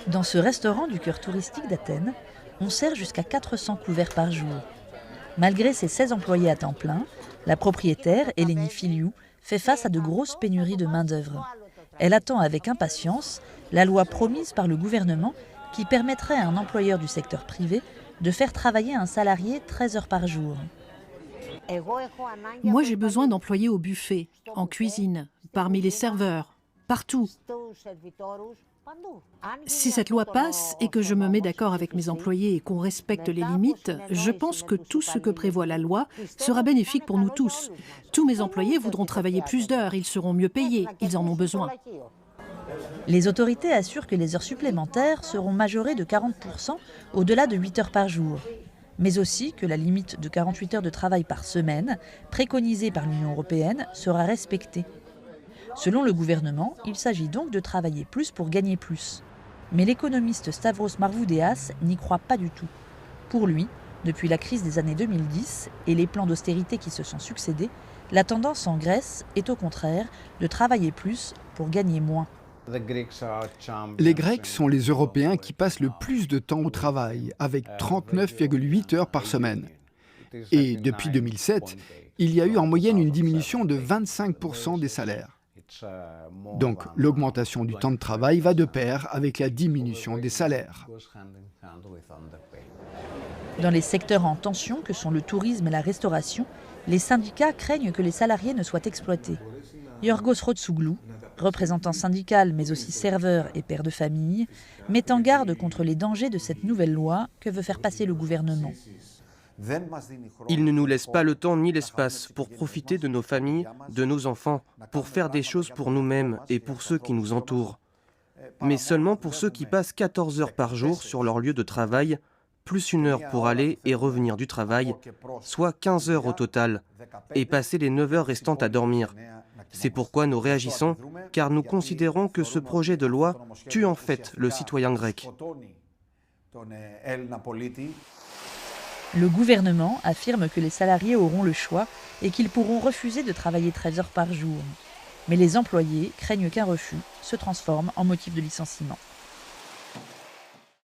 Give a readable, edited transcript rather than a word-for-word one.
Dans ce restaurant du cœur touristique d'Athènes, on sert jusqu'à 400 couverts par jour. Malgré ses 16 employés à temps plein, la propriétaire, Eleni Filiou, fait face à de grosses pénuries de main-d'œuvre. Elle attend avec impatience la loi promise par le gouvernement qui permettrait à un employeur du secteur privé de faire travailler un salarié 13 heures par jour. Moi, j'ai besoin d'employés au buffet, en cuisine, parmi les serveurs, partout. Si cette loi passe et que je me mets d'accord avec mes employés et qu'on respecte les limites, je pense que tout ce que prévoit la loi sera bénéfique pour nous tous. Tous mes employés voudront travailler plus d'heures, ils seront mieux payés, ils en ont besoin. Les autorités assurent que les heures supplémentaires seront majorées de 40% au-delà de 8 heures par jour, mais aussi que la limite de 48 heures de travail par semaine, préconisée par l'Union européenne, sera respectée. Selon le gouvernement, il s'agit donc de travailler plus pour gagner plus. Mais l'économiste Stavros Marvoudéas n'y croit pas du tout. Pour lui, depuis la crise des années 2010 et les plans d'austérité qui se sont succédés, la tendance en Grèce est au contraire de travailler plus pour gagner moins. Les Grecs sont les Européens qui passent le plus de temps au travail, avec 39,8 heures par semaine. Et depuis 2007, il y a eu en moyenne une diminution de 25% des salaires. Donc l'augmentation du temps de travail va de pair avec la diminution des salaires. Dans les secteurs en tension que sont le tourisme et la restauration, les syndicats craignent que les salariés ne soient exploités. Yorgos Rotsoglou, représentant syndical mais aussi serveur et père de famille, met en garde contre les dangers de cette nouvelle loi que veut faire passer le gouvernement. Il ne nous laisse pas le temps ni l'espace pour profiter de nos familles, de nos enfants, pour faire des choses pour nous-mêmes et pour ceux qui nous entourent. Mais seulement pour ceux qui passent 14 heures par jour sur leur lieu de travail, plus 1 heure pour aller et revenir du travail, soit 15 heures au total, et passer les 9 heures restantes à dormir. C'est pourquoi nous réagissons, car nous considérons que ce projet de loi tue en fait le citoyen grec. Le gouvernement affirme que les salariés auront le choix et qu'ils pourront refuser de travailler 13 heures par jour. Mais les employés craignent qu'un refus se transforme en motif de licenciement.